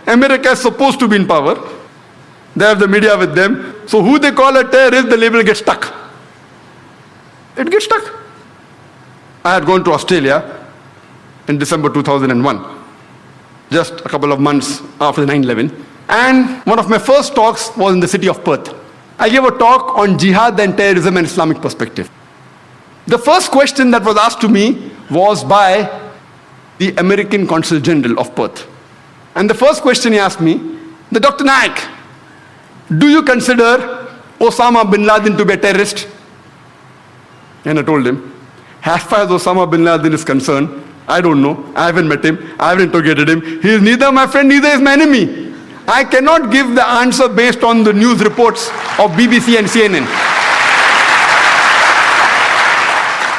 America is supposed to be in power. They have the media with them. So who they call a terrorist, the label gets stuck. It gets stuck. I had gone to Australia in December 2001, just a couple of months after 9/11. And one of my first talks was in the city of Perth. I gave a talk on jihad and terrorism and Islamic perspective. The first question that was asked to me was by the American Consul General of Perth. And the first question he asked me, Dr. Naik, do you consider Osama bin Laden to be a terrorist? And I told him, as far as Osama bin Laden is concerned, I don't know. I haven't met him. I haven't interrogated him. He is neither my friend, neither is my enemy. I cannot give the answer based on the news reports of BBC and CNN.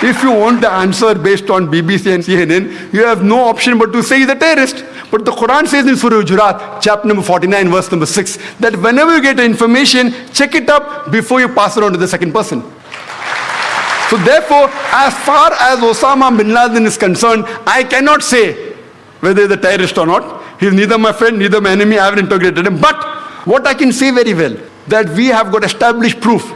If you want the answer based on BBC and CNN, you have no option but to say he's a terrorist. But the Quran says in Surah Hujurat, chapter number 49, verse number 6, that whenever you get information, check it up before you pass it on to the second person. So therefore, as far as Osama bin Laden is concerned, I cannot say whether he's a terrorist or not. He's neither my friend, neither my enemy. I haven't integrated him. But what I can say very well, that we have got established proof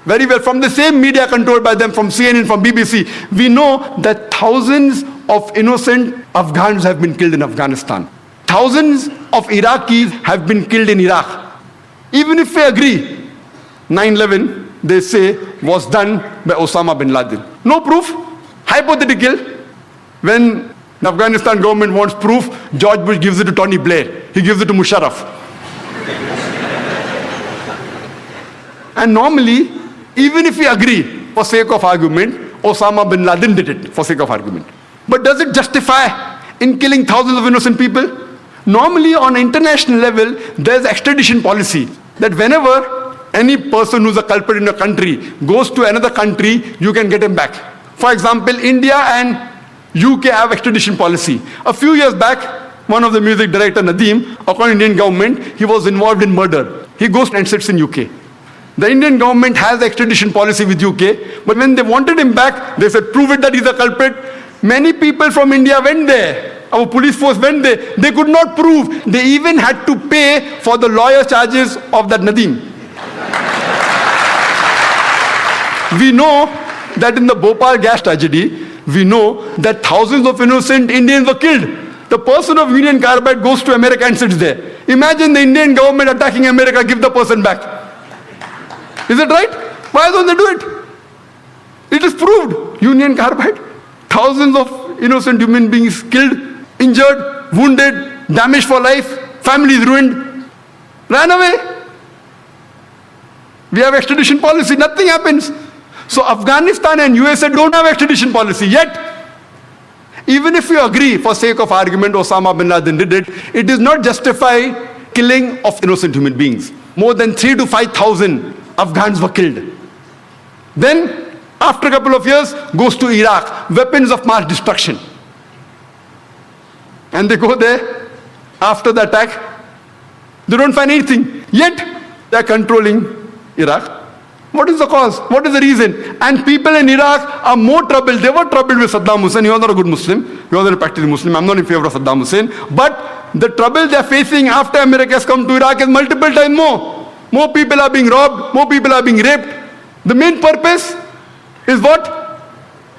very well from the same media controlled by them, from CNN, from BBC. We know that thousands of innocent Afghans have been killed in Afghanistan. Thousands of Iraqis have been killed in Iraq. Even if we agree, 9/11, they say, was done by Osama bin Laden. No proof, hypothetical. When the Afghanistan government wants proof, George Bush gives it to Tony Blair. He gives it to Musharraf. And normally, even if we agree, for sake of argument, Osama bin Laden did it, for sake of argument. But does it justify in killing thousands of innocent people? Normally, on an international level, there's extradition policy that whenever any person who's a culprit in a country goes to another country, you can get him back. For example, India and UK have extradition policy. A few years back, one of the music director, Nadeem, according to Indian government, he was involved in murder. He goes and sits in UK. The Indian government has extradition policy with UK, but when they wanted him back, they said, prove it that he's a culprit. Many people from India went there. Our police force went there. They could not prove. They even had to pay for the lawyer charges of that Nadeem. We know that in the Bhopal gas tragedy, we know that thousands of innocent Indians were killed. The person of Union Carbide goes to America and sits there. Imagine the Indian government attacking America, give the person back. Is it right? Why don't they do it? It is proved. Union Carbide, thousands of innocent human beings killed, injured, wounded, damaged for life, families ruined, ran away. We have extradition policy, nothing happens. So Afghanistan and USA don't have extradition policy yet. Even if you agree, for sake of argument, Osama bin Laden did it, it does not justify killing of innocent human beings. More than 3,000 to 5,000 Afghans were killed. Then, after a couple of years, goes to Iraq, weapons of mass destruction. And they go there, after the attack, they don't find anything. Yet, they are controlling Iraq. What is the cause? What is the reason? And people in Iraq are more troubled. They were troubled with Saddam Hussein. He was not a good Muslim. He was not a practicing Muslim. I'm not in favor of Saddam Hussein. But the trouble they are facing after America has come to Iraq is multiple times more. More people are being robbed. More people are being raped. The main purpose is what?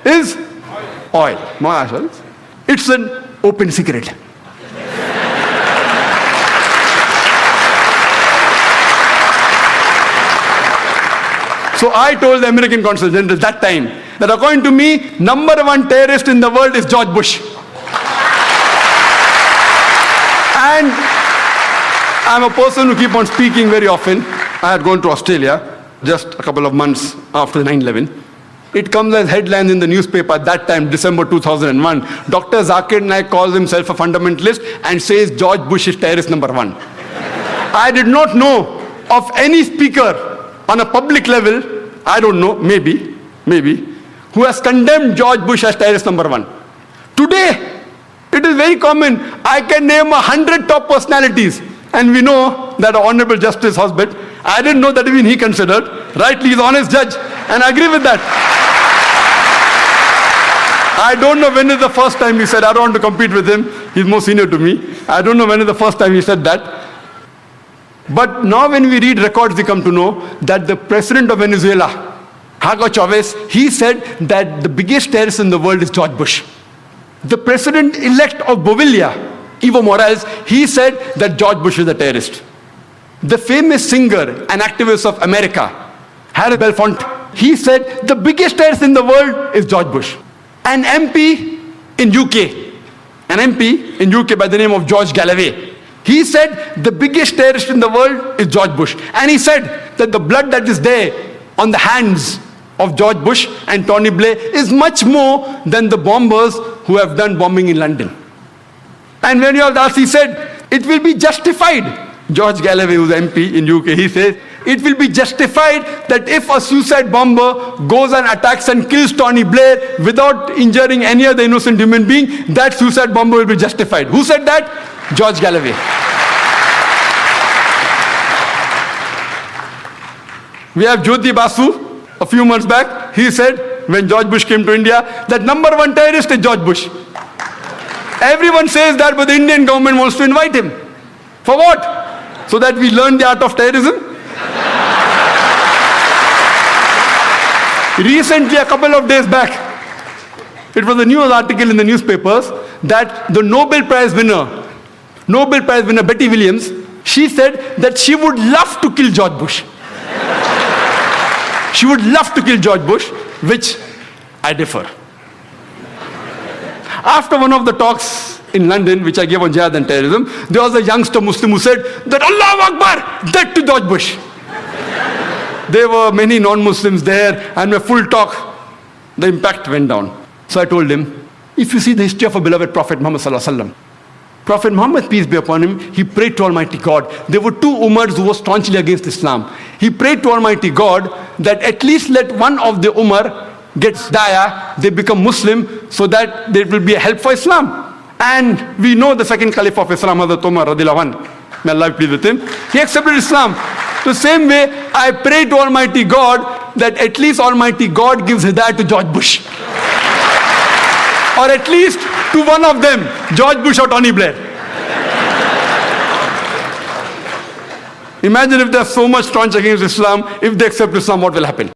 Is oil. It's an open secret. So I told the American Consul General that time that according to me, number one terrorist in the world is George Bush. And I'm a person who keep on speaking very often. I had gone to Australia just a couple of months after 9/11. It comes as headlines in the newspaper at that time, December 2001. Dr. Zakir Naik calls himself a fundamentalist and says George Bush is terrorist number one. I did not know of any speaker on a public level, I don't know, maybe, who has condemned George Bush as terrorist number one. Today, it is very common. I can name 100 top personalities, and we know that Honorable Justice Hosbet, I didn't know that even he considered. Rightly, he's an honest judge, and I agree with that. I don't know when is the first time he said, I don't want to compete with him. He's more senior to me. I don't know when is the first time he said that. But now when we read records, we come to know that the president of Venezuela, Hugo Chavez, he said that the biggest terrorist in the world is George Bush. The president-elect of Bolivia, Evo Morales, he said that George Bush is a terrorist. The famous singer and activist of America, Harry Belafonte, he said the biggest terrorist in the world is George Bush. An MP in UK by the name of George Galloway, he said the biggest terrorist in the world is George Bush. And he said that the blood that is there on the hands of George Bush and Tony Blair is much more than the bombers who have done bombing in London. And when you all asked, he said, it will be justified. George Galloway, who's MP in UK, he says, it will be justified that if a suicide bomber goes and attacks and kills Tony Blair without injuring any other innocent human being, that suicide bomber will be justified. Who said that? George Galloway. We have Jyoti Basu, a few months back, he said, when George Bush came to India, that number one terrorist is George Bush. Everyone says that, but the Indian government wants to invite him. For what? So that we learn the art of terrorism? Recently, a couple of days back, it was a news article in the newspapers that the Nobel Prize winner Betty Williams, she said that she would love to kill George Bush. She would love to kill George Bush, which I differ. After one of the talks in London, which I gave on jihad and terrorism, there was a youngster Muslim who said that Allahu Akbar, death to George Bush. There were many non-Muslims there, and my full talk, the impact went down. So I told him, if you see the history of a beloved Prophet Muhammad Sallallahu Alaihi Wasallam, Prophet Muhammad, peace be upon him, he prayed to Almighty God. There were two Umars who were staunchly against Islam. He prayed to Almighty God that at least let one of the Umar get daya, they become Muslim, so that there will be a help for Islam. And we know the second Caliph of Islam, Hazrat Umar radiallahu anhu, may Allah be pleased with him, he accepted Islam. The same way, I pray to Almighty God that at least Almighty God gives hidayah to George Bush. Or at least to one of them, George Bush or Tony Blair. Imagine if there's so much staunch against Islam, if they accept Islam, what will happen?